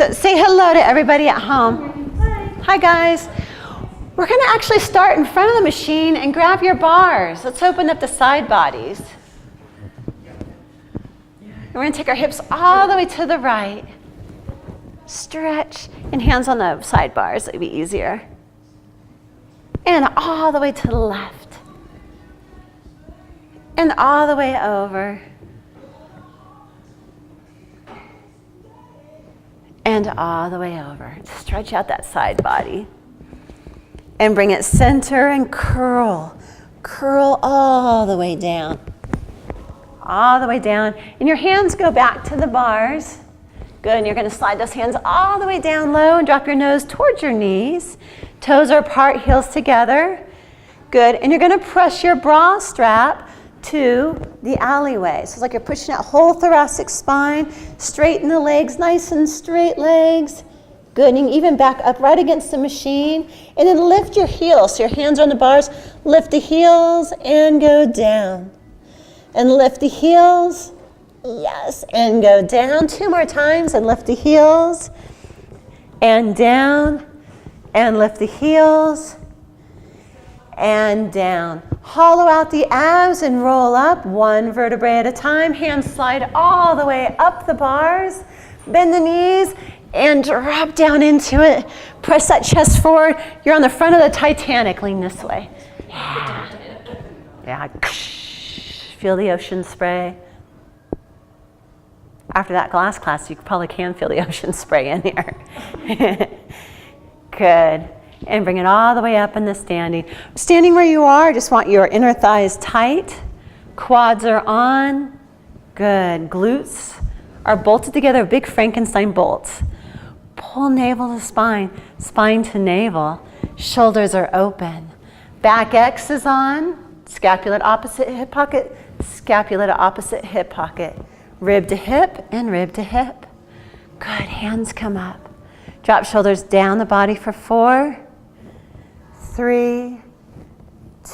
So say hello to everybody at home. Hi guys. We're going to actually start in front of the machine and grab your bars. Let's open up the side bodies. And we're going to take our hips all the way to the right. Stretch and hands on the side bars. It'll be easier. And all the way to the left. And all the way over. And all the way over. Stretch out that side body. And bring it center and curl. Curl all the way down. All the way down. And your hands go back to the bars. Good. And you're going to slide those hands all the way down low and drop your nose towards your knees. Toes are apart, heels together. Good. And you're going to press your bra strap to the alleyway. So it's like you're pushing that whole thoracic spine. Straighten the legs, nice and straight legs. Good. And you can even back up right against the machine. And then lift your heels. So your hands are on the bars. Lift the heels and go down. And lift the heels. Yes. And go down. 2 more times and lift the heels. And down. And lift the heels. And down. Hollow out the abs and roll up 1 vertebrae at a time. Hands slide all the way up the bars. Bend the knees and drop down into it. Press that chest forward. You're on the front of the Titanic. Lean this way. Yeah. Yeah. Feel the ocean spray. After that glass class, you probably can feel the ocean spray in here. Good. And bring it all the way up in the standing. Standing where you are, just want your inner thighs tight. Quads are on. Good. Glutes are bolted together, big Frankenstein bolts. Pull navel to spine, spine to navel. Shoulders are open. Back X is on. Scapula to opposite hip pocket, scapula to opposite hip pocket. Rib to hip and rib to hip. Good. Hands come up. Drop shoulders down the body for 4, 3,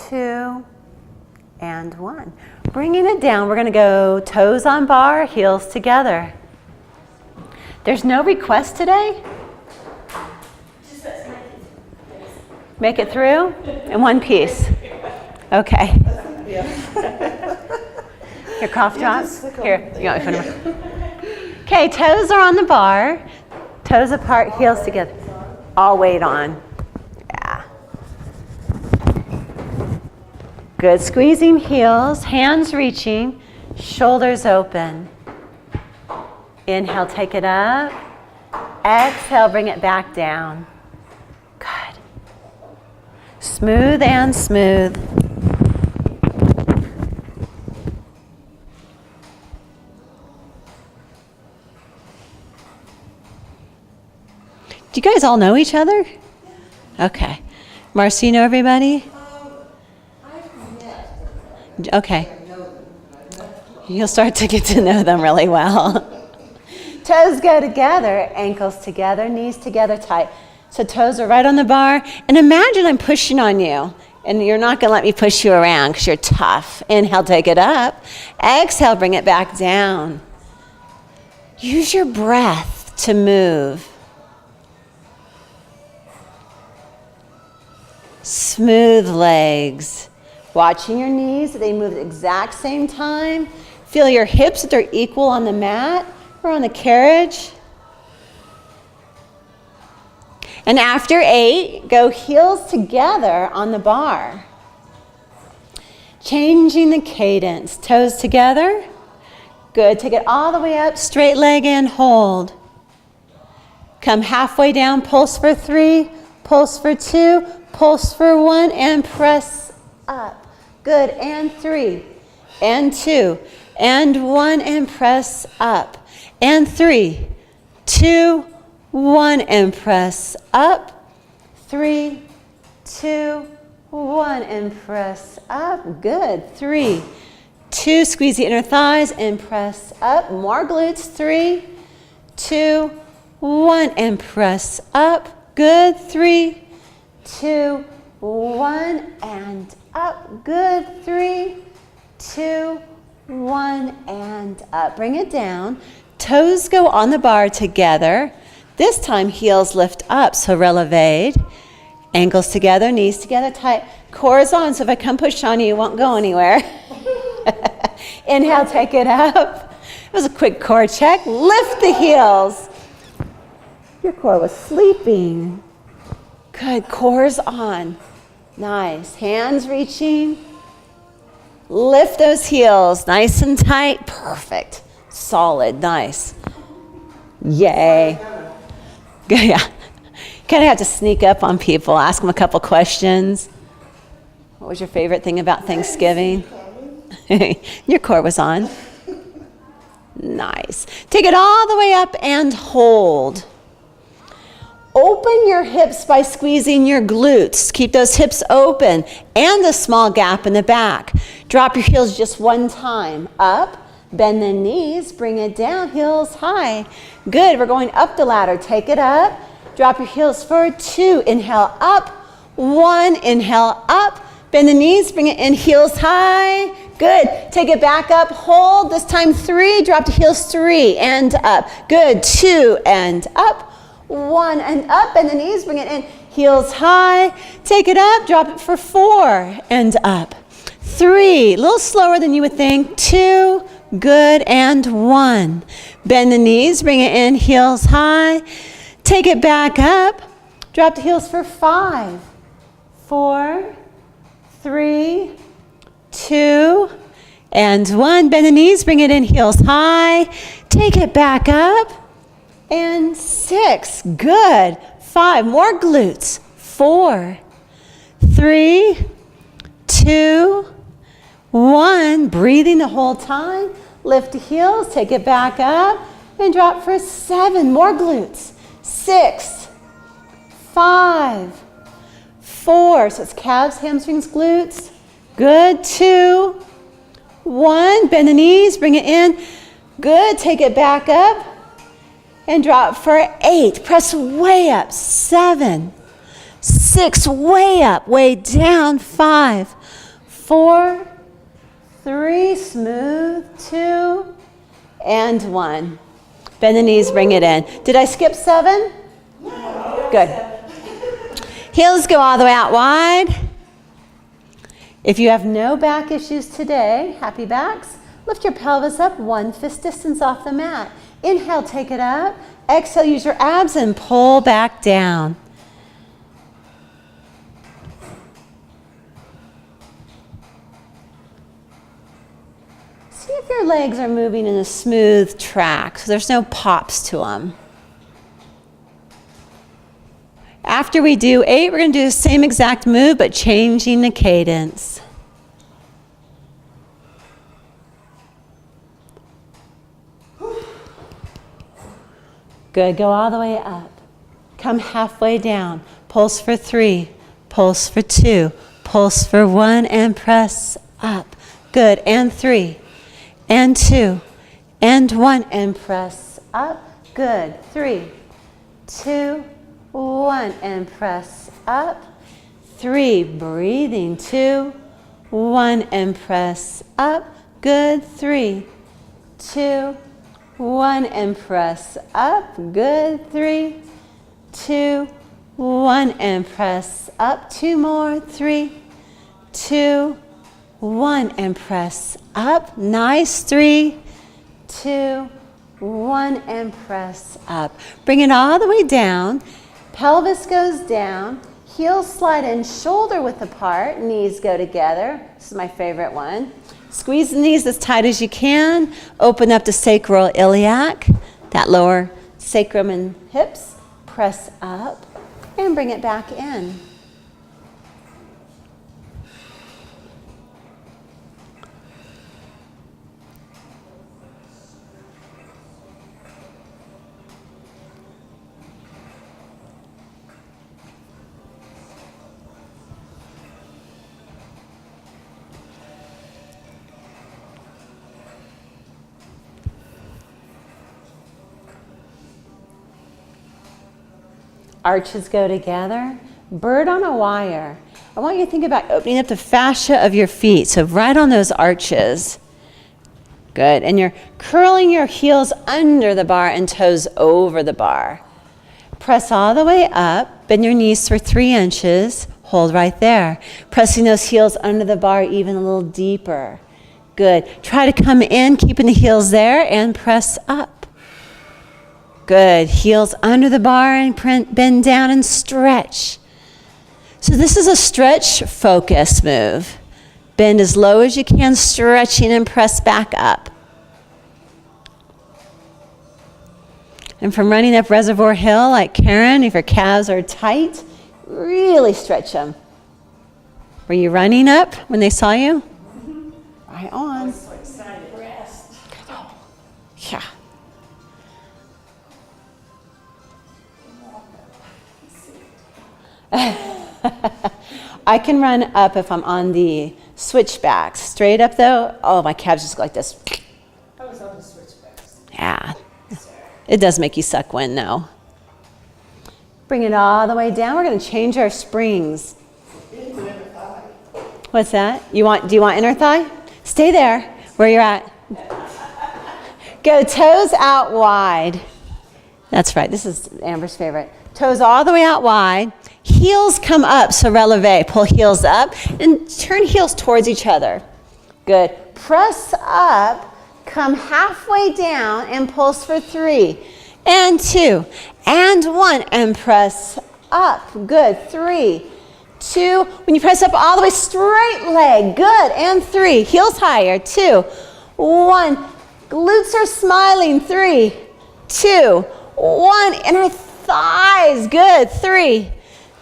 2, and 1. Bringing it down, we're going to go toes on bar, heels together. There's no request today? Make it through in one piece. Okay. Your cough drops? Here, you want me to put them? Okay, toes are on the bar. Toes apart, heels together. All weight on. Yeah. Good. Squeezing heels, hands reaching, shoulders open. Inhale, take it up. Exhale, bring it back down. Good. Smooth and smooth. Do you guys all know each other? Okay. Marcy, you know everybody? Okay. You'll start to get to know them really well. Toes go together, ankles together, knees together tight. So toes are right on the bar. And imagine I'm pushing on you. And you're not going to let me push you around because you're tough. Inhale, take it up. Exhale, bring it back down. Use your breath to move. Smooth legs. Watching your knees, they move at the exact same time. Feel your hips that they're equal on the mat or on the carriage. And after 8, go heels together on the bar. Changing the cadence. Toes together. Good. Take it all the way up. Straight leg in. Hold. Come halfway down. Pulse for 3. Pulse for 2. Pulse for 1. And press up. Good. And 3. And 2. And 1. And press up. And 3. 2. 1 and press up. 3, 2, 1 and press up. Good. 3, 2. Squeeze the inner thighs and press up. More glutes. 3, 2, 1 and press up. Good. 3, 2, 1 and up. Good. 3, 2, 1 and up. Bring it down. Toes go on the bar together. This time, heels lift up, so relevate. Ankles together, knees together, tight. Core's on, so if I come push on you, you won't go anywhere. Inhale, take it up. It was a quick core check. Lift the heels. Your core was sleeping. Good, core's on. Nice, hands reaching. Lift those heels, nice and tight. Perfect, solid, nice. Yay. Yeah, kind of have to sneak up on people, ask them a couple questions. What was your favorite thing about Thanksgiving? Your core was on. Nice. Take it all the way up and hold. Open your hips by squeezing your glutes. Keep those hips open and a small gap in the back. Drop your heels just one time. Up, bend the knees, bring it down, heels high. Good, we're going up the ladder. Take it up. Drop your heels for 2. Inhale up. 1, inhale up. Bend the knees, bring it in, heels high. Good, take it back up, hold. This time 3, drop the heels, 3 and up. Good, 2 and up. 1 and up, bend the knees, bring it in, heels high. Take it up, drop it for 4 and up. 3, a little slower than you would think. 2, good, and 1. Bend the knees, bring it in, heels high. Take it back up, drop the heels for 5, 4, 3, 2, and 1. Bend the knees, bring it in, heels high. Take it back up. And 6, good. 5, more glutes. 4, 3, 2, 1. Breathing the whole time. Lift the heels, take it back up, and drop for 7, more glutes. 6, 5, 4, so it's calves, hamstrings, glutes. Good, 2, 1. Bend the knees, bring it in. Good, take it back up. And drop for 8. Press way up. 7, 6, way up, way down. 5, 4, 3, smooth. 2, and 1. Bend the knees, bring it in. Did I skip 7? Good. Heels go all the way out wide. If you have no back issues today, happy backs, lift your pelvis up 1 fist distance off the mat. Inhale, take it up. Exhale, use your abs and pull back down. See if your legs are moving in a smooth track, so there's no pops to them. After we do 8, we're going to do the same exact move, but changing the cadence. Good, go all the way up. Come halfway down. Pulse for 3, pulse for 2, pulse for 1, and press up. Good, and 3, and 2, and 1, and press up. Good, 3, 2, 1, and press up. 3, breathing, 2, 1, and press up. Good, 3, 2, 1, and press up. Good, 3, 2, 1, and press up. 2 more, 3, 2, 1, and press up. Nice, 3, 2, 1, and press up. Bring it all the way down. Pelvis goes down. Heels slide in, shoulder width apart. Knees go together. This is my favorite one. Squeeze the knees as tight as you can. Open up the sacral iliac, that lower sacrum and hips. Press up and bring it back in. Arches go together. Bird on a wire. I want you to think about opening up the fascia of your feet, so right on those arches. Good, and you're curling your heels under the bar and toes over the bar. Press all the way up. Bend your knees for 3 inches. Hold right there. Pressing those heels under the bar even a little deeper. Good. Try to come in, keeping the heels there, and press up. Good. Heels under the bar and bend down and stretch. So this is a stretch focus move. Bend as low as you can, stretching, and press back up. And from running up Reservoir Hill like Karen, if your calves are tight, really stretch them. Were you running up when they saw you? Mm-hmm. Right on. I was so excited. Rest. Yeah. I can run up if I'm on the switchbacks. Straight up though, oh, my calves just go like this. I was on the switchbacks. Yeah. It does make you suck wind though. Bring it all the way down. We're going to change our springs. What's that? Do you want inner thigh? Stay there where you're at. Go toes out wide. That's right. This is Amber's favorite. Toes all the way out wide. Heels come up, so releve. Pull heels up and turn heels towards each other. Good. Press up. Come halfway down and pulse for 3 and 2 and 1 and press up. Good. 3, 2. When you press up all the way, straight leg. Good. And 3. Heels higher. 2, 1. Glutes are smiling. 3, 2, 1. Inner thighs. Good. 3,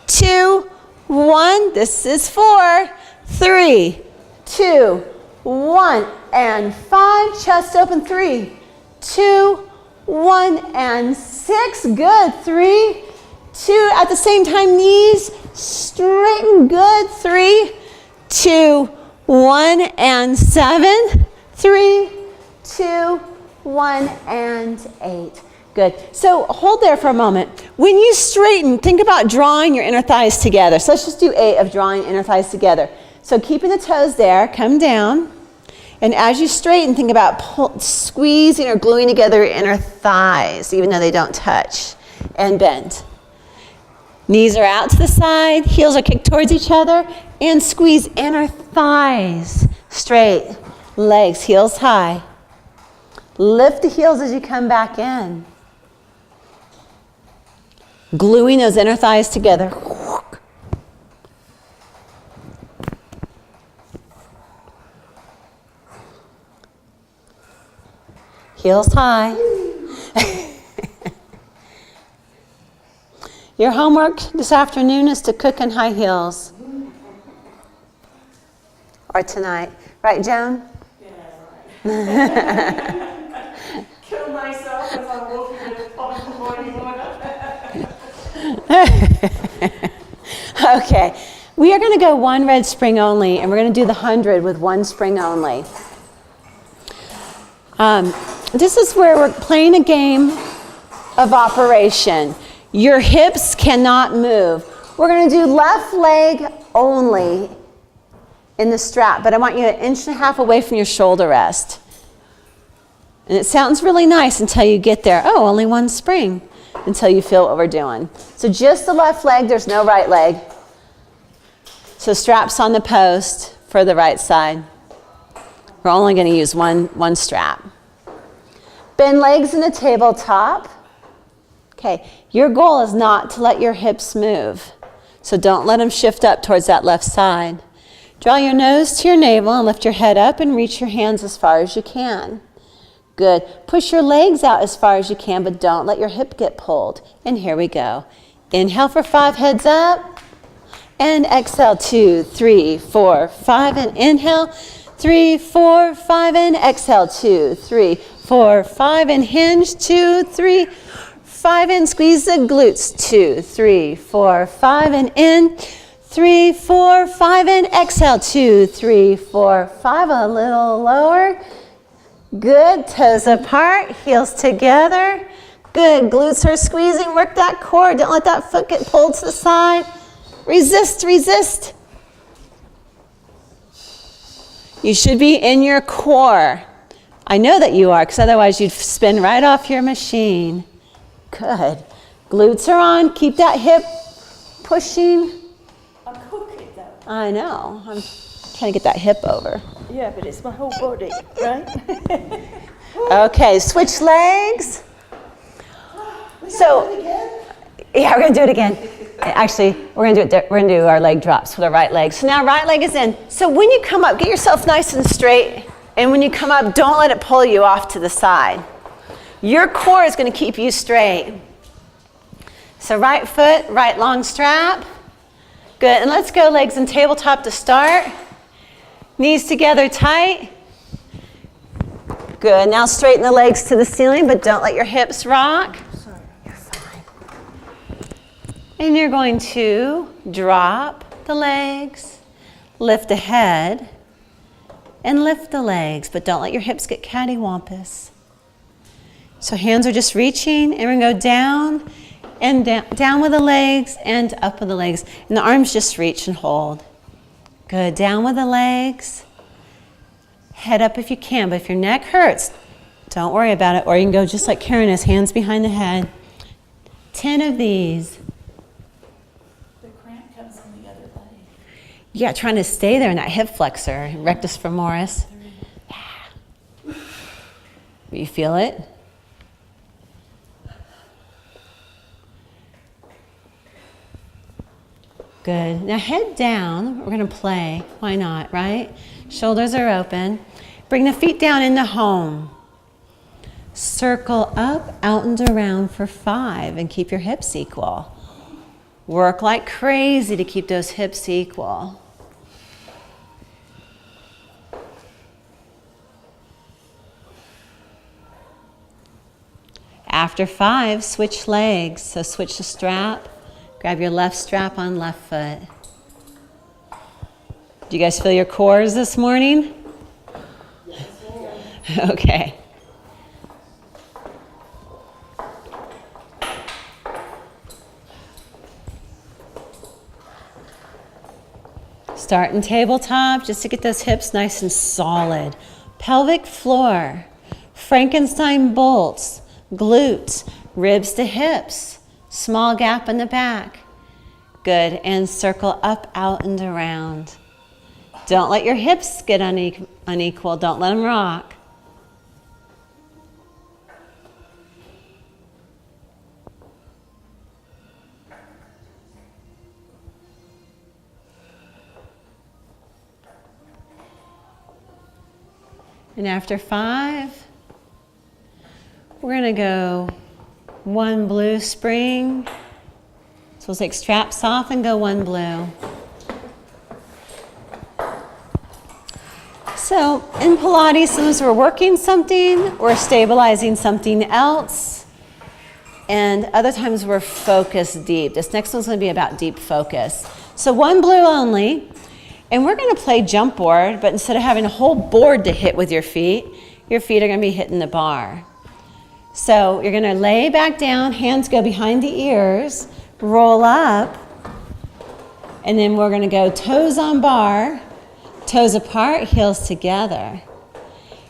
2, 1. This is 4, 3, 2, 1 and 5. Chest open. 3, 2, 1 and 6. Good. 3, 2. At the same time, knees straighten. Good. 3, 2, 1 and 7. 3, 2, 1 and 8. Good. So hold there for a moment. When you straighten, think about drawing your inner thighs together. So let's just do 8 of drawing inner thighs together. So keeping the toes there, come down. And as you straighten, think about squeezing or gluing together your inner thighs, even though they don't touch. And bend. Knees are out to the side, heels are kicked towards each other, and squeeze inner thighs straight. Legs, heels high. Lift the heels as you come back in. Gluing those inner thighs together. Heels high. Your homework this afternoon is to cook in high heels. Or tonight. Right, Joan? Yeah, right. Kill myself as I'm walking in the morning order. Okay. We are going to go 1 red spring only, and we're going to do the 100 with 1 spring only. This is where we're playing a game of operation. Your hips cannot move. We're going to do left leg only in the strap, but I want you 1.5 inches away from your shoulder rest. And it sounds really nice until you get there. Oh, only 1 spring, until you feel what we're doing. So just the left leg, there's no right leg. So straps on the post for the right side. We're only going to use one strap. Bend legs in the tabletop. Okay, your goal is not to let your hips move. So don't let them shift up towards that left side. Draw your nose to your navel and lift your head up and reach your hands as far as you can. Good. Push your legs out as far as you can, but don't let your hip get pulled. And here we go. Inhale for 5, heads up. And exhale, 2, 3, 4, 5. And inhale, 3, 4, 5. And exhale, 2, 3, 4, 5. And hinge, 2, 3, 5. And squeeze the glutes, 2, 3, 4, 5. And in, 3, 4, 5. And exhale, 2, 3, 4, 5. A little lower. Good. Toes apart, heels together. Good. Glutes are squeezing. Work that core. Don't let that foot get pulled to the side. Resist, resist. You should be in your core. I know that you are, because otherwise you'd spin right off your machine. Good. Glutes are on. Keep that hip pushing. I'm cooking though. I know. I'm trying to get that hip over. Yeah, but it's my whole body, right? Okay, switch legs. So, yeah, we're gonna do it again. Actually, we're gonna do our leg drops with our right leg. So now right leg is in. So when you come up, get yourself nice and straight. And when you come up, don't let it pull you off to the side. Your core is gonna keep you straight. So right foot, right long strap. Good, and let's go legs in tabletop to start. Knees together tight. Good, now straighten the legs to the ceiling, but don't let your hips rock. Sorry. You're fine. And you're going to drop the legs, lift the head, and lift the legs, but don't let your hips get cattywampus. So hands are just reaching, and we're gonna go down and down with the legs and up with the legs. And the arms just reach and hold. Good, down with the legs. Head up if you can, but if your neck hurts, don't worry about it. Or you can go just like Karen is, hands behind the head. 10 of these. The cramp comes on the other leg. Yeah, trying to stay there in that hip flexor, rectus femoris. Yeah. You feel it? Good. Now head down. We're going to play. Why not, right? Shoulders are open. Bring the feet down into home. Circle up, out and around for 5 and keep your hips equal. Work like crazy to keep those hips equal. After 5, switch legs. So switch the strap. Grab your left strap on left foot. Do you guys feel your cores this morning? Yes. Okay. Start in tabletop just to get those hips nice and solid. Pelvic floor, Frankenstein bolts, glutes, ribs to hips. Small gap in the back. Good, and circle up, out, and around. Don't let your hips get unequal. Don't let them rock. And after 5, we're gonna go 1 blue spring. So we'll take straps off and go 1 blue. So in Pilates, sometimes we're working something, we're stabilizing something else, and other times we're focused deep. This next one's gonna be about deep focus. So 1 blue only, and we're gonna play jump board, but instead of having a whole board to hit with your feet are gonna be hitting the bar. So you're gonna lay back down, hands go behind the ears, roll up, and then we're gonna go toes on bar, toes apart, heels together.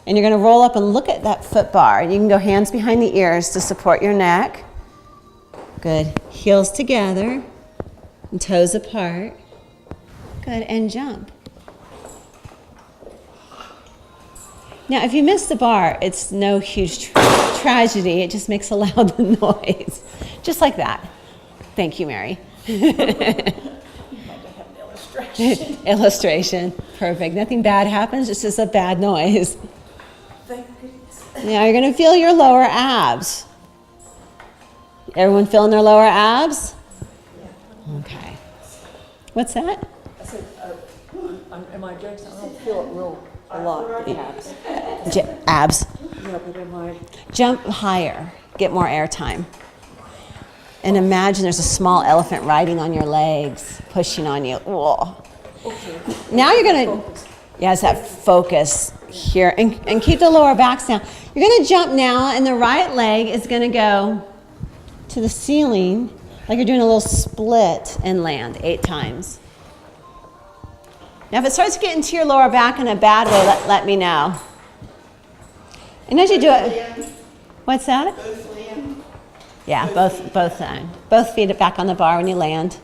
And you're gonna roll up and look at that foot bar. You can go hands behind the ears to support your neck. Good, heels together, and toes apart. Good, and jump. Now, if you miss the bar, it's no huge tragedy. It just makes a loud noise. Just like that. Thank you, Mary. You had to have an illustration. Illustration. Perfect. Nothing bad happens. It's just a bad noise. Thank goodness. Now, you're going to feel your lower abs. Everyone feeling their lower abs? Yeah. Okay. What's that? I said, am I doing something? I don't feel it a lot, perhaps. Abs. Yeah, but am I? Jump higher. Get more air time. And imagine there's a small elephant riding on your legs, pushing on you. Whoa. Okay. Now you're going to, it's that focus here. And keep the lower backs down. You're going to jump now, and the right leg is going to go to the ceiling, like you're doing a little split and land 8 times. Now, if it starts to get into your lower back in a bad way, let me know. And as you do it, what's that? Yeah, both feet back on the bar when you land.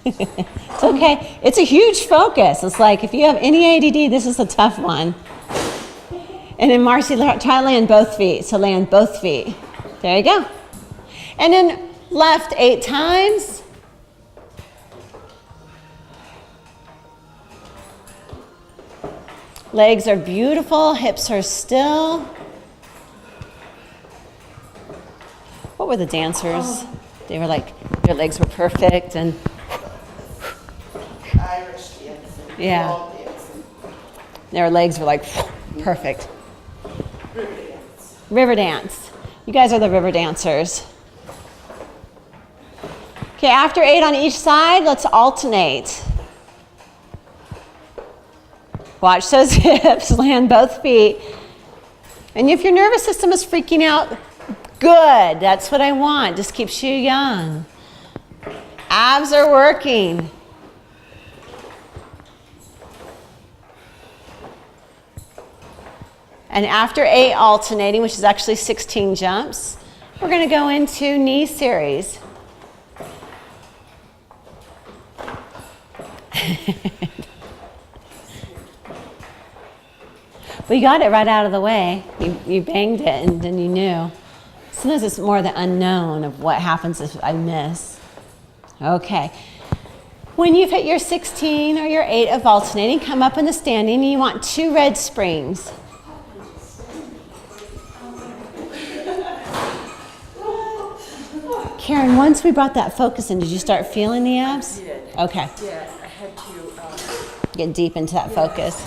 It's okay. It's a huge focus. It's like if you have any ADD, this is a tough one. And then Marcy, try to land both feet. So land both feet. There you go. And then left 8 times. Legs are beautiful, hips are still. What were the dancers? They were like, their legs were perfect and Irish dancing. yeah. Ball dancing. Their legs were like perfect. River dance. River dance. You guys are the river dancers. Okay, after 8 on each side, let's alternate. Watch those hips, land both feet. And if your nervous system is freaking out, good, that's what I want. Just keeps you young. Abs are working. And after 8 alternating, which is actually 16 jumps, we're going to go into knee series. But you got it right out of the way. You banged it and then you knew. Sometimes it's more the unknown of what happens if I miss. Okay. When you've hit your 16 or your 8 of alternating, come up in the standing and you want 2 red springs. Karen, once we brought that focus in, did you start feeling the abs? I did. Okay. Yes, I had to. Get deep into that focus.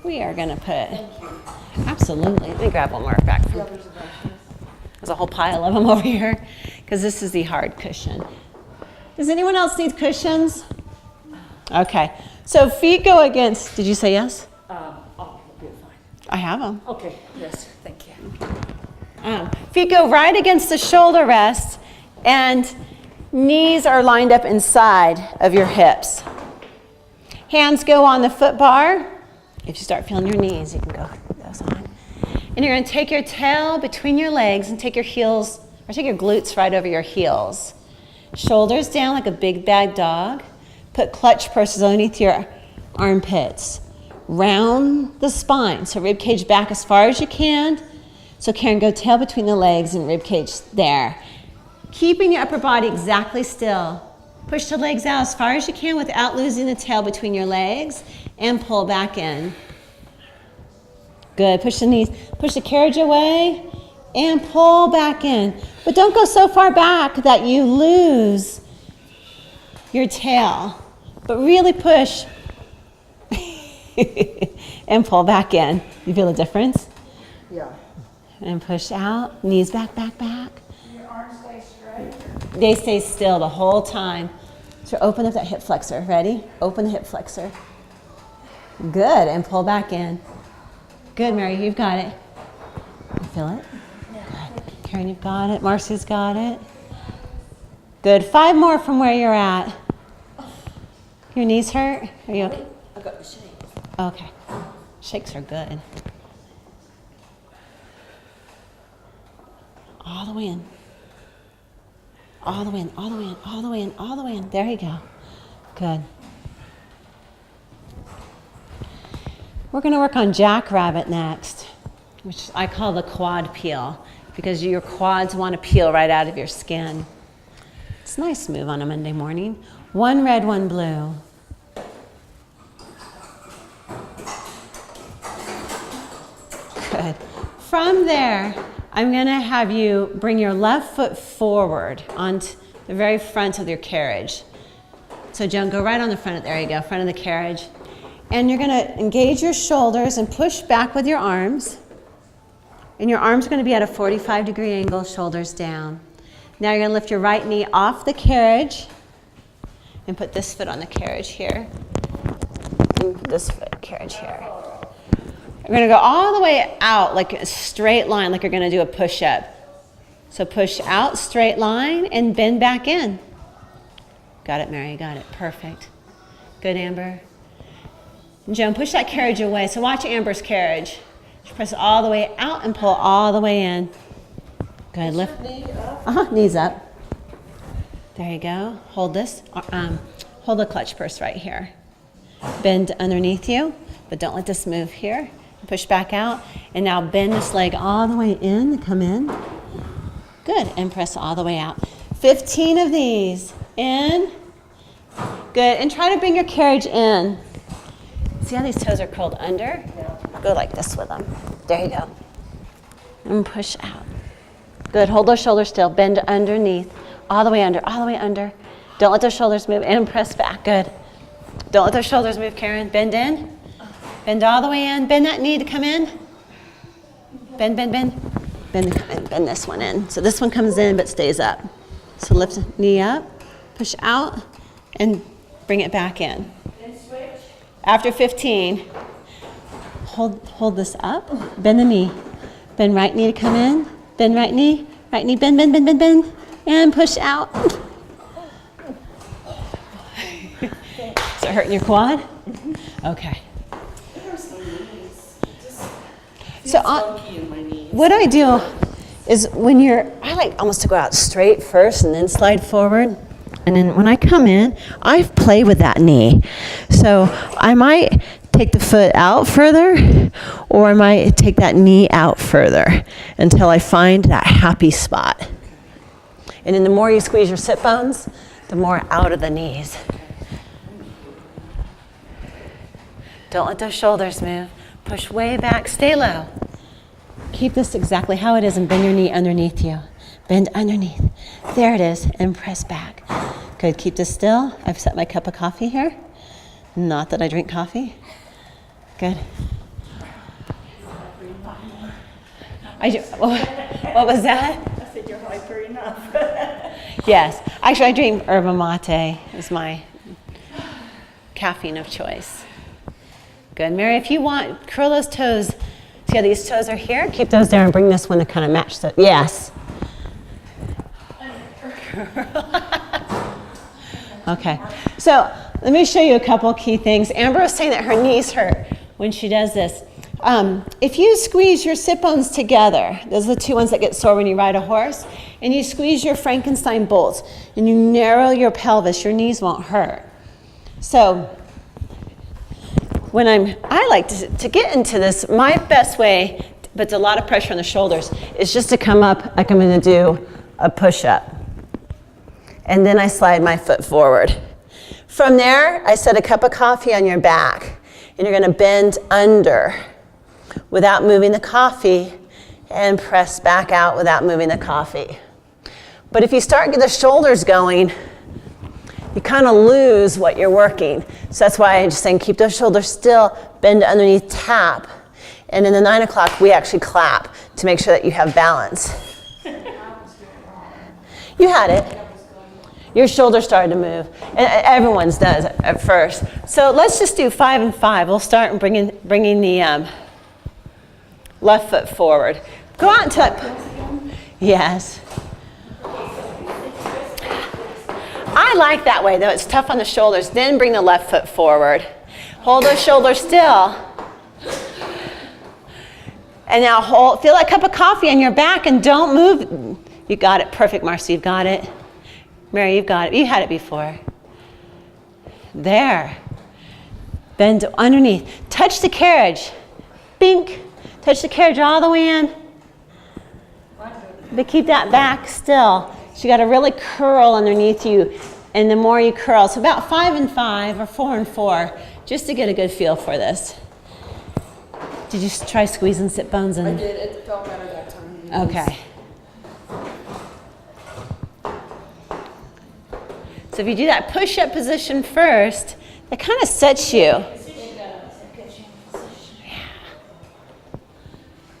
We are going to put, absolutely. Let me grab one more back from, there's a whole pile of them over here because this is the hard cushion. Does anyone else need cushions? Okay. So feet go against, did you say yes? I'll be fine. I have them. Okay, yes, thank you. Feet go right against the shoulder rest and knees are lined up inside of your hips. Hands go on the foot bar. If you start feeling your knees, you can go those on. And you're going to take your tail between your legs and take your heels, or take your glutes right over your heels. Shoulders down like a big bad dog. Put clutch purses underneath your armpits. Round the spine, so rib cage back as far as you can. So Karen, go tail between the legs and rib cage there. Keeping your upper body exactly still. Push the legs out as far as you can without losing the tail between your legs and pull back in. Good, push the knees, push the carriage away and pull back in. But don't go so far back that you lose your tail, but really push and pull back in. You feel the difference? Yeah. And push out, knees back, back, back. Your arms stay straight. They stay still the whole time. So open up that hip flexor. Ready? Open the hip flexor. Good, and pull back in. Good, Mary, you've got it. You feel it? Good. Karen, you've got it. Marcy's got it. Good. 5 more from where you're at. Your knees hurt? Are you okay? I got the shake. Okay. Shakes are good. All the way in. All the way in, all the way in, all the way in, all the way in. There you go. Good. We're going to work on jackrabbit next, which I call the quad peel, because your quads want to peel right out of your skin. It's a nice move on a Monday morning. 1 red, 1 blue. Good. From there, I'm going to have you bring your left foot forward onto the very front of your carriage. So Joan, go right on the front. There you go, front of the carriage. And you're going to engage your shoulders and push back with your arms. And your arms are going to be at a 45-degree angle, shoulders down. Now you're going to lift your right knee off the carriage and put this foot on the carriage here. And this foot, carriage here. We're going to go all the way out like a straight line, like you're going to do a push-up. So push out, straight line, and bend back in. Got it, Mary, got it. Perfect. Good, Amber. And Joan, push that carriage away. So watch Amber's carriage. She press all the way out and pull all the way in. Good. Lift. Knee up. Knees up. There you go. Hold this. Hold the clutch purse right here. Bend underneath you, but don't let this move here. Push back out. And now bend this leg all the way in. Come in. Good. And press all the way out. 15 of these. In. Good. And try to bring your carriage in. See how these toes are curled under? Yeah. Go like this with them. There you go. And push out. Good. Hold those shoulders still. Bend underneath. All the way under. All the way under. Don't let those shoulders move. And press back. Good. Don't let those shoulders move, Karen. Bend in. Bend all the way in. Bend that knee to come in. Bend, bend, bend. Bend to come in. Bend this one in. So this one comes in but stays up. So lift the knee up. Push out. And bring it back in. And switch. After 15, hold this up. Bend the knee. Bend right knee to come in. Bend right knee. Right knee. Bend, bend, bend, bend, bend. And push out. Is it hurting your quad? Okay. There's my knees. Just So funky in my knees. what I do is I like almost to go out straight first and then slide forward. And then when I come in, I play with that knee. So I might take the foot out further, or I might take that knee out further until I find that happy spot. And then the more you squeeze your sit bones, the more out of the knees. Don't let those shoulders move. Push way back, stay low. Keep this exactly how it is and bend your knee underneath you. Bend underneath. There it is, and press back. Good, keep this still. I've set my cup of coffee here. Not that I drink coffee. Good. What was that? I said you're hyper enough. Yes, actually I drink yerba mate. Is my caffeine of choice. Good, Mary, if you want, curl those toes. See how these toes are here? Keep those there and bring this one to kind of match the, yes. Okay, so let me show you a couple key things. Amber was saying that her knees hurt when she does this. If you squeeze your sit bones together, those are the two ones that get sore when you ride a horse, and you squeeze your Frankenstein bolts, and you narrow your pelvis, your knees won't hurt. So when I like to get into this, my best way, but it's a lot of pressure on the shoulders, is just to come up like I'm going to do a push-up. And then I slide my foot forward. From there, I set a cup of coffee on your back, and you're going to bend under without moving the coffee and press back out without moving the coffee. But if you start getting the shoulders going, you kind of lose what you're working. So that's why I'm just saying keep those shoulders still, bend underneath, tap. And in the 9 o'clock, we actually clap to make sure that you have balance. You had it. Your shoulders started to move. And everyone's does at first. So let's just do 5 and 5. We'll start bringing the left foot forward. Go out until yes. I like that way, though. It's tough on the shoulders. Then bring the left foot forward. Hold those shoulders still. And now feel that cup of coffee on your back and don't move. You got it. Perfect, Marcy. You've got it. Mary, you've got it. You had it before. There. Bend underneath. Touch the carriage. Bink. Touch the carriage all the way in. But keep that back still. So you got to really curl underneath you. And the more you curl, so about 5 and 5 or 4 and 4, just to get a good feel for this. Did you try squeezing sit bones in? I did. It felt better that time. Okay. So if you do that push-up position first, that kind of sets you. Yeah.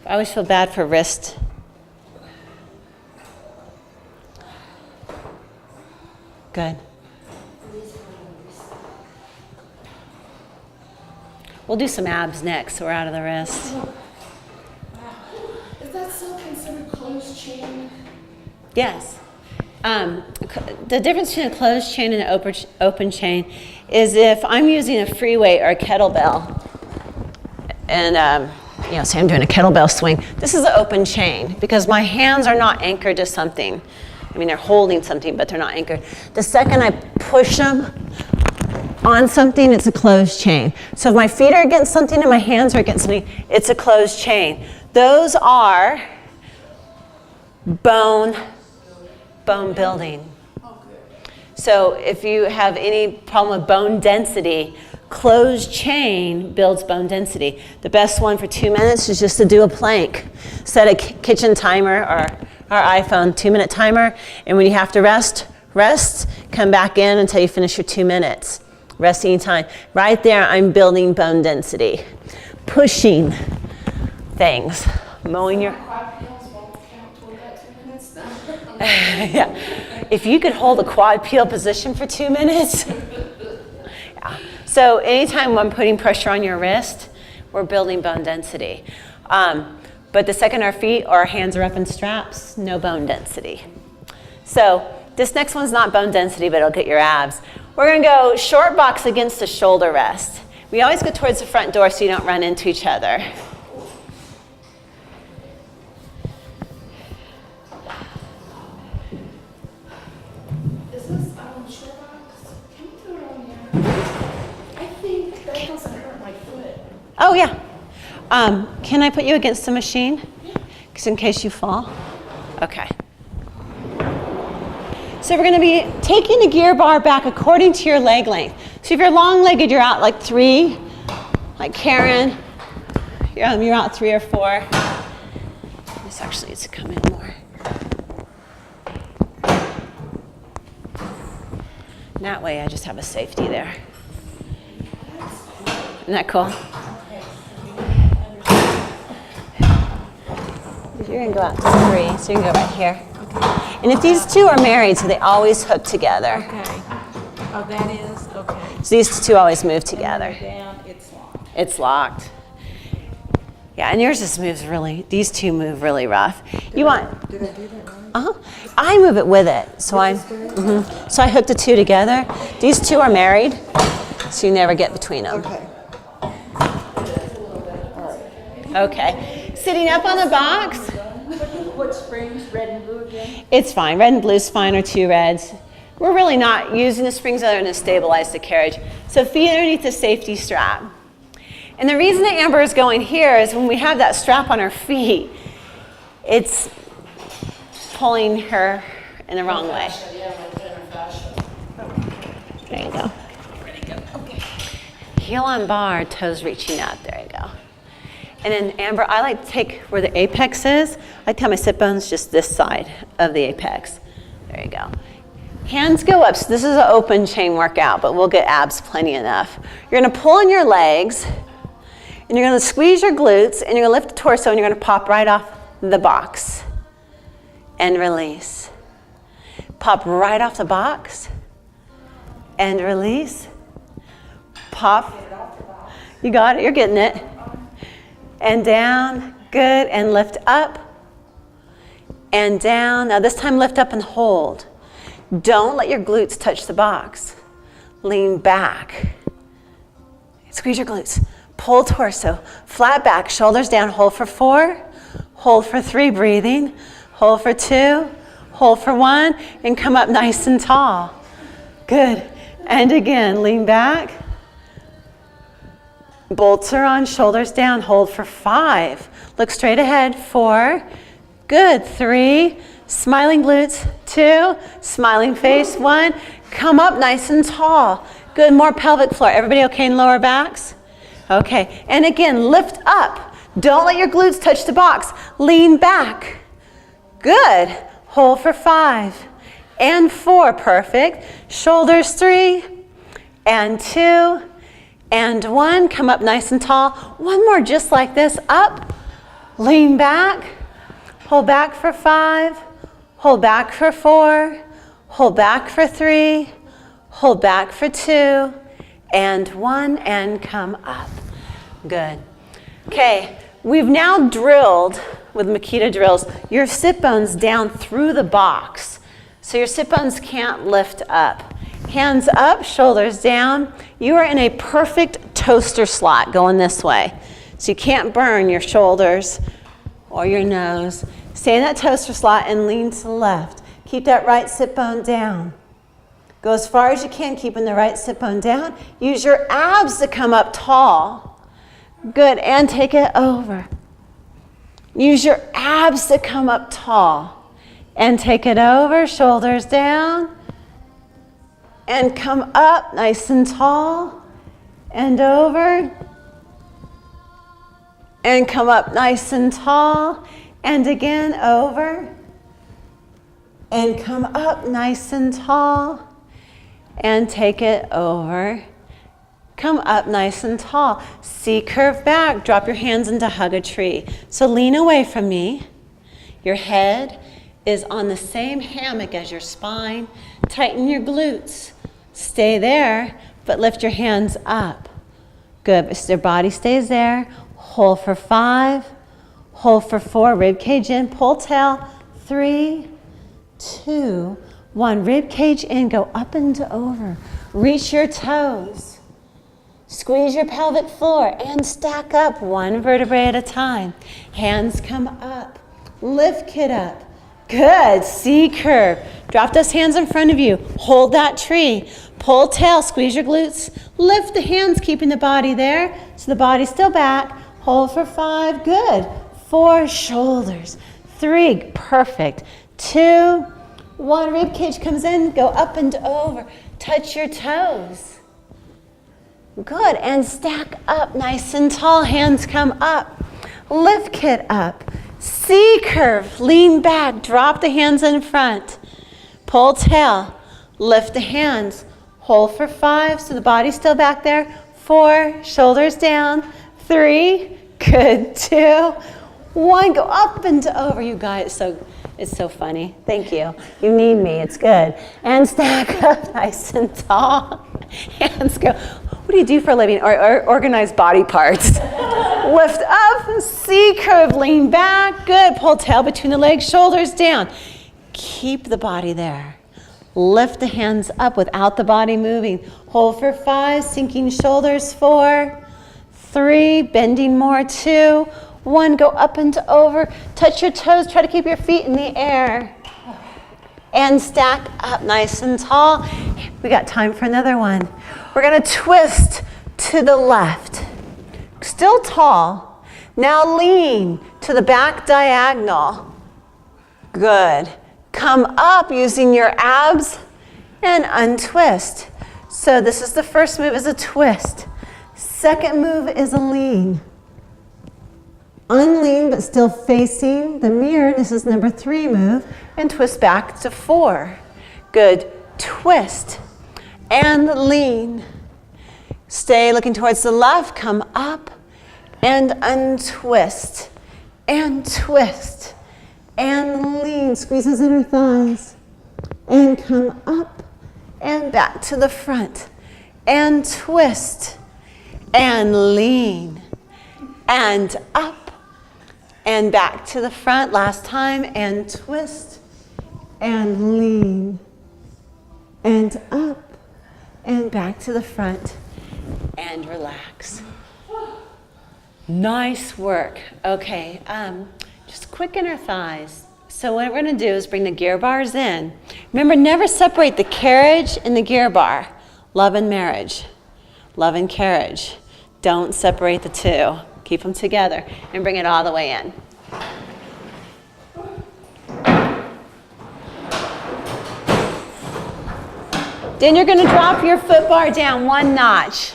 I always feel bad for wrist. Good. We'll do some abs next, so we're out of the wrist. Wow. Is that still considered closed chain? Yes. The difference between a closed chain and an open chain is if I'm using a free weight or a kettlebell, and say I'm doing a kettlebell swing. This is an open chain because my hands are not anchored to something. I mean, they're holding something, but they're not anchored. The second I push them on something, it's a closed chain. So if my feet are against something and my hands are against something, it's a closed chain. Those are bone building. So if you have any problem with bone density, closed chain builds bone density. The best one for 2 minutes is just to do a plank. Set a kitchen timer or our iPhone 2-minute timer, and when you have to rest, come back in until you finish your 2 minutes. Rest anytime. Right there, I'm building bone density. Pushing things. Mowing your... Yeah. If you could hold a quad peel position for 2 minutes. Yeah. So anytime I'm putting pressure on your wrist, we're building bone density. But the second our feet or our hands are up in straps, no bone density. So this next one's not bone density, but it'll get your abs. We're going to go short box against the shoulder rest. We always go towards the front door so you don't run into each other. Is this short box? Can you do it on here? I think that doesn't hurt my foot. Oh, yeah. Can I put you against the machine? Just in case you fall? Okay. So we're going to be taking the gear bar back according to your leg length. So if you're long-legged, you're out like 3. Like Karen, you're out 3 or 4. This actually needs to come in more. And that way I just have a safety there. Isn't that cool? You're going to go out to 3, so you can go right here. Okay. And if these two are married, so they always hook together. Okay. Oh, that is, okay. So these two always move together. And down, it's locked. It's locked. Yeah, and yours just moves really, these two move really rough. Did I do that right? I move it with it. So so I hook the two together. These two are married, so you never get between them. Okay. Okay. Sitting up on the box. What springs, red and blue again? It's fine. Red and blue's fine, or 2 reds. We're really not using the springs other than to stabilize the carriage. So feet underneath the safety strap. And the reason that Amber is going here is when we have that strap on her feet, it's pulling her in the wrong way. There you go. Okay. Heel on bar, toes reaching up. There you go. And then Amber, I like to take where the apex is. I like to have my sit bones just this side of the apex. There you go. Hands go up. So this is an open chain workout, but we'll get abs plenty enough. You're going to pull on your legs, and you're going to squeeze your glutes, and you're going to lift the torso, and you're going to pop right off the box and release. Pop right off the box and release. Pop. You got it. You're getting it. And down, good, and lift up, and down. Now this time lift up and hold. Don't let your glutes touch the box. Lean back. Squeeze your glutes. Pull torso, flat back, shoulders down, hold for 4, hold for 3, breathing, hold for 2, hold for 1, and come up nice and tall. Good, and again, lean back. Bolts are on, shoulders down, hold for 5. Look straight ahead, 4. Good, 3. Smiling glutes, 2. Smiling face, 1. Come up nice and tall. Good, more pelvic floor. Everybody okay in lower backs? Okay, and again, lift up. Don't let your glutes touch the box. Lean back. Good. Hold for 5. And 4, perfect. Shoulders, 3. And 2. And 1, come up nice and tall. One more just like this, up, lean back, hold back for 5, hold back for 4, hold back for 3, hold back for 2, and 1, and come up. Good. Okay, we've now drilled, with Makita drills, your sit bones down through the box. So your sit bones can't lift up. Hands up, shoulders down. You are in a perfect toaster slot going this way. So you can't burn your shoulders or your nose. Stay in that toaster slot and lean to the left. Keep that right sit bone down. Go as far as you can, keeping the right sit bone down. Use your abs to come up tall. Good, and take it over. Use your abs to come up tall. And take it over, shoulders down. And come up nice and tall. And over. And come up nice and tall. And again, over. And come up nice and tall. And take it over. Come up nice and tall. C curve back. Drop your hands into hug a tree. So lean away from me. Your head is on the same hammock as your spine. Tighten your glutes. Stay there, but lift your hands up. Good. So your body stays there. Hold for 5. Hold for 4. Rib cage in. Pull tail. 3, 2, 1. Rib cage in. Go up and over. Reach your toes. Squeeze your pelvic floor and stack up 1 vertebrae at a time. Hands come up. Lift kid up. Good. C curve. Drop those hands in front of you. Hold that tree. Pull tail. Squeeze your glutes. Lift the hands, keeping the body there. So the body's still back. Hold for 5. Good. 4. Shoulders. 3. Perfect. 2, 1. Rib cage comes in. Go up and over. Touch your toes. Good. And stack up nice and tall. Hands come up. Lift kid up. C curve. Lean back. Drop the hands in front. Pull tail. Lift the hands. Hold for 5. So the body's still back there. 4. Shoulders down. 3. Good. 2, 1. Go up and over. You guys, it's so funny. Thank you. You need me. It's good. And stack up nice and tall. Hands go. What do you do for a living? Or organize body parts. Lift up. C curve. Lean back. Good. Pull tail between the legs. Shoulders down. Keep the body there. Lift the hands up without the body moving. Hold for 5. Sinking shoulders. 4, 3. Bending more. 2, 1. Go up and over. Touch your toes. Try to keep your feet in the air. And stack up nice and tall. We got time for another one. We're going to twist to the left. Still tall. Now lean to the back diagonal. Good. Come up using your abs and untwist. So this is the first move, is a twist. Second move is a lean. Unlean, but still facing the mirror. This is number 3 move. And twist back to 4. Good. Twist and lean. Stay looking towards the left. Come up and untwist. And twist. And lean. Squeeze those inner thighs. And come up and back to the front. And twist. And lean. And up. And back to the front. Last time. And twist. And lean. And up. And back to the front. And relax. Nice work. Okay. Just quicken our thighs. So what we're going to do is bring the gear bars in. Remember, never separate the carriage and the gear bar. Love and marriage. Love and carriage. Don't separate the two. Keep them together and bring it all the way in. Then you're going to drop your foot bar down 1 notch.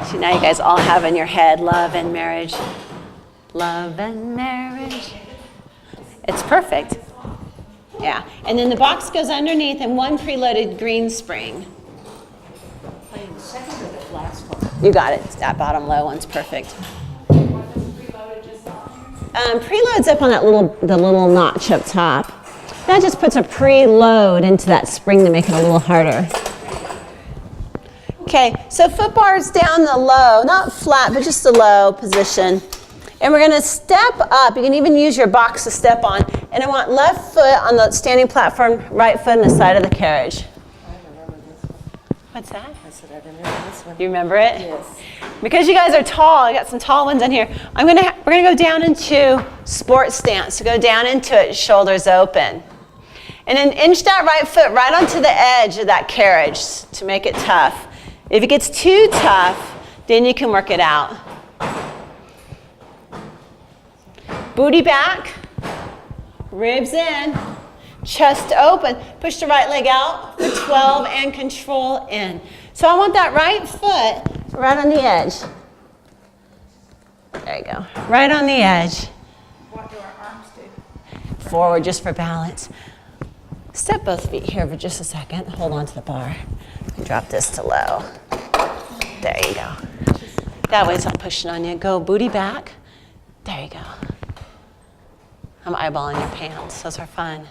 So now you guys all have in your head love and marriage. Love and marriage. It's perfect. Yeah. And then the box goes underneath and 1 preloaded green spring. Playing the second or the last one? You got it. That bottom low one's perfect. Preload's up on that the little notch up top. That just puts a preload into that spring to make it a little harder. Okay, so foot bars down the low, not flat, but just the low position. And we're going to step up. You can even use your box to step on. And I want left foot on the standing platform, right foot on the side of the carriage. What's that? I said, I remember this one. You remember it? Yes. Because you guys are tall, I got some tall ones in here. We're gonna go down into sports stance. So go down into it, shoulders open. And then inch that right foot right onto the edge of that carriage to make it tough. If it gets too tough, then you can work it out. Booty back, ribs in, chest open. Push the right leg out for 12 and control in. So I want that right foot right on the edge. There you go. Right on the edge. What do our arms do? Forward just for balance. Step both feet here for just a second. Hold on to the bar. Drop this to low. There you go. That way it's not pushing on you. Go booty back. There you go. I'm eyeballing your pants. Those are fun.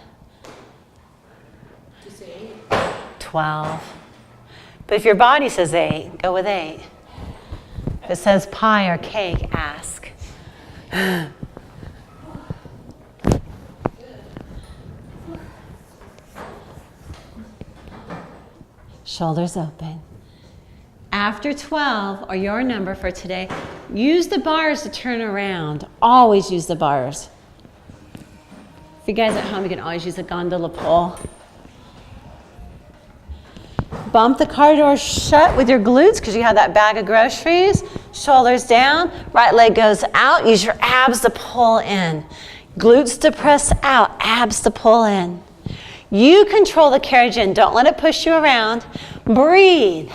12. But if your body says 8, go with 8. If it says pie or cake, ask. Shoulders open. After 12, or your number for today, use the bars to turn around. Always use the bars. If you guys at home, you can always use a gondola pole. Bump the car door shut with your glutes because you have that bag of groceries. Shoulders down, right leg goes out. Use your abs to pull in. Glutes to press out, abs to pull in. You control the carriage in. Don't let it push you around. Breathe.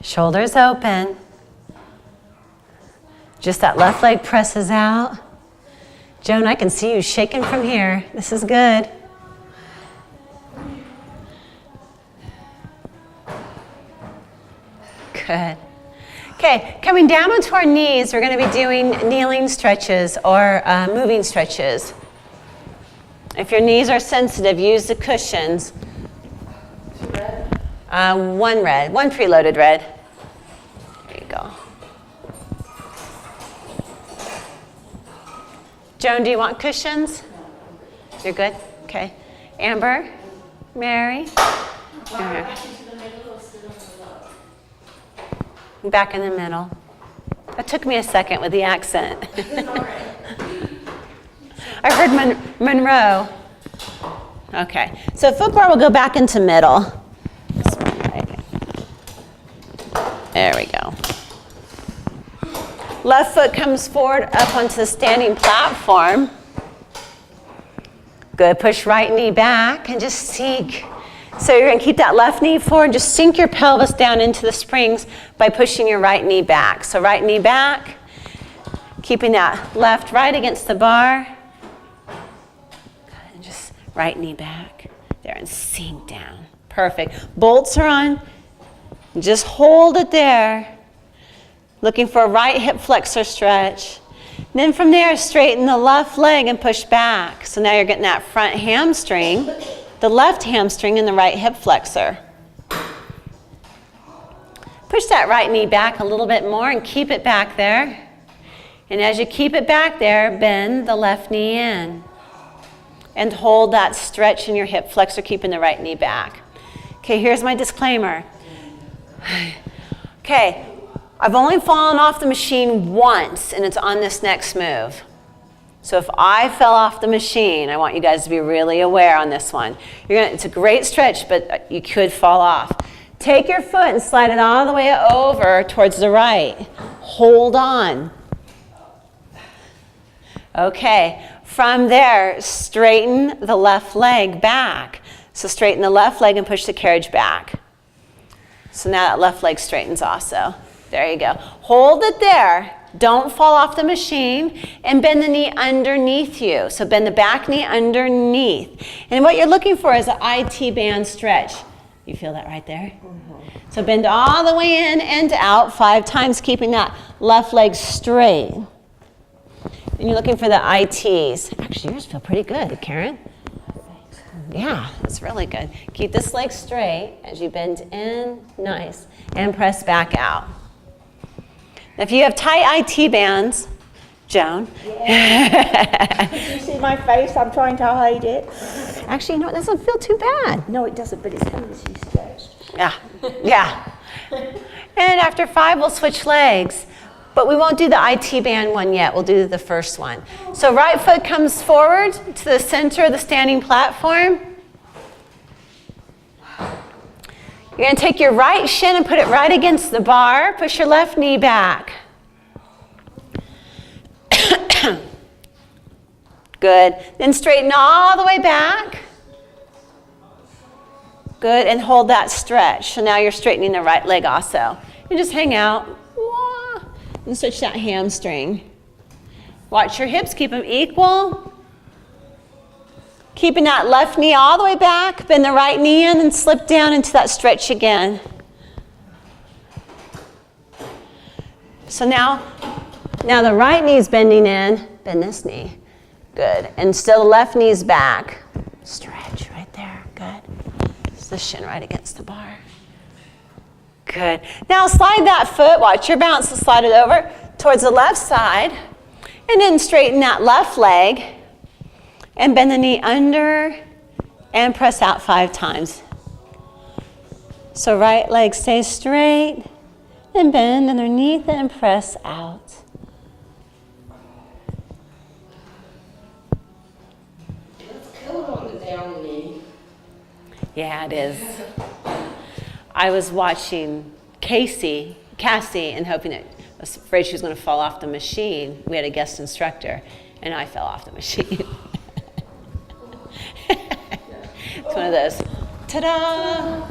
Shoulders open. Just that left leg presses out. Joan, I can see you shaking from here. This is good. Good. Okay, coming down onto our knees, we're going to be doing kneeling stretches or moving stretches. If your knees are sensitive, use the cushions. One red, one preloaded red. There you go. Joan, do you want cushions? You're good? Okay. Amber? Mary? Back in the middle. That took me a second with the accent. I heard Monroe. Okay. So footbar will go back into middle. There we go. Left foot comes forward up onto the standing platform. Good. Push right knee back and just sink. So you're going to keep that left knee forward. Just sink your pelvis down into the springs by pushing your right knee back. So right knee back, keeping that left right against the bar. Good. And just right knee back there and sink down. Perfect. Bolts are on. Just hold it there. Looking for a right hip flexor stretch. And then from there, straighten the left leg and push back. So now you're getting that front hamstring, the left hamstring and the right hip flexor. Push that right knee back a little bit more and keep it back there. And as you keep it back there, bend the left knee in. And hold that stretch in your hip flexor, keeping the right knee back. Okay, here's my disclaimer. Okay, I've only fallen off the machine once, and it's on this next move. So if I fell off the machine, I want you guys to be really aware on this one. It's a great stretch, but you could fall off. Take your foot and slide it all the way over towards the right. Hold on. Okay, from there, straighten the left leg back. So straighten the left leg and push the carriage back. So now that left leg straightens also. There you go. Hold it there. Don't fall off the machine, and bend the knee underneath you. So bend the back knee underneath. And what you're looking for is an IT band stretch. You feel that right there? Mm-hmm. So bend all the way in and out 5 times, keeping that left leg straight. And you're looking for the ITs. Actually, yours feel pretty good, Karen. Yeah, that's really good. Keep this leg straight as you bend in, nice, and press back out. If you have tight IT bands, Joan. Did you see my face? I'm trying to hide it. Actually, you know, it doesn't feel too bad. No, it doesn't, but it's endlessly stretched. Yeah, yeah. And after 5, we'll switch legs. But we won't do the IT band one yet. We'll do the first one. So right foot comes forward to the center of the standing platform. You're going to take your right shin and put it right against the bar. Push your left knee back. Good. Then straighten all the way back. Good. And hold that stretch. So now you're straightening the right leg also. And just hang out. And stretch that hamstring. Watch your hips. Keep them equal. Keeping that left knee all the way back. Bend the right knee in and slip down into that stretch again. So now the right knee is bending in. Bend this knee. Good. And still the left knee's back. Stretch right there. Good. It's the shin right against the bar. Good. Now slide that foot. Watch your bounce. Slide it over towards the left side. And then straighten that left leg. And bend the knee under and press out 5 times. So right leg stays straight. And bend underneath it and press out. On the down knee. Yeah, it is. I was watching Cassie, and hoping I was afraid she was going to fall off the machine. We had a guest instructor, and I fell off the machine. It's one of those, ta-da!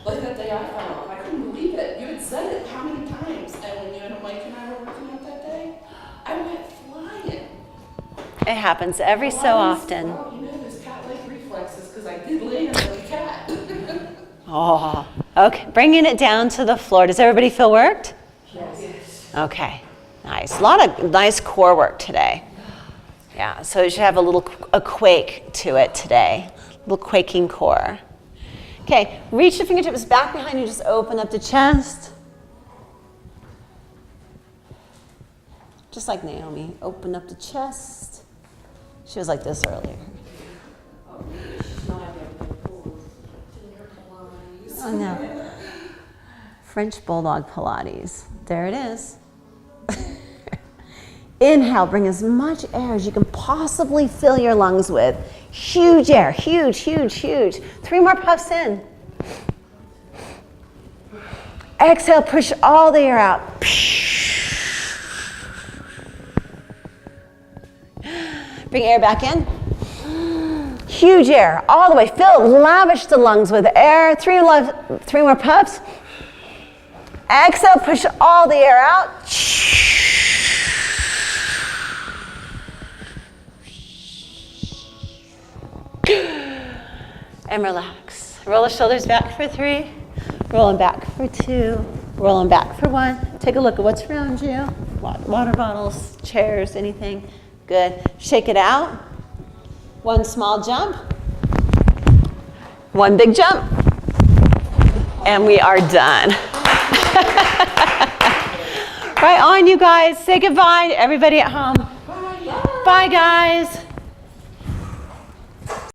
Like that day I fell off. I couldn't believe it. You had said it how many times? And when you and Mike and I were working out that day, I went flying. It happens every so often. Well, you know those cat-like reflexes because I did land like a cat. Oh, okay. Bringing it down to the floor. Does everybody feel worked? Yes. Okay, nice. A lot of nice core work today. Yeah, so it should have a quake to it today. A little quaking core. Okay, reach the fingertips back behind you. Just open up the chest. Just like Naomi. Open up the chest. She was like this earlier. Oh no. French Bulldog Pilates. There it is. Inhale, bring as much air as you can possibly fill your lungs with. Huge air, huge, huge, huge. 3 more puffs in. Exhale, push all the air out. Bring air back in. Huge air, all the way. Fill, lavish the lungs with air. 3 more puffs. Exhale, push all the air out. And relax. Roll the shoulders back for 3. Rolling back for 2. Rolling back for 1. Take a look at what's around you. Water bottles, chairs, anything. Good. Shake it out. 1 small jump. 1 big jump. And we are done. Right on, you guys. Say goodbye to everybody at home. Bye, guys.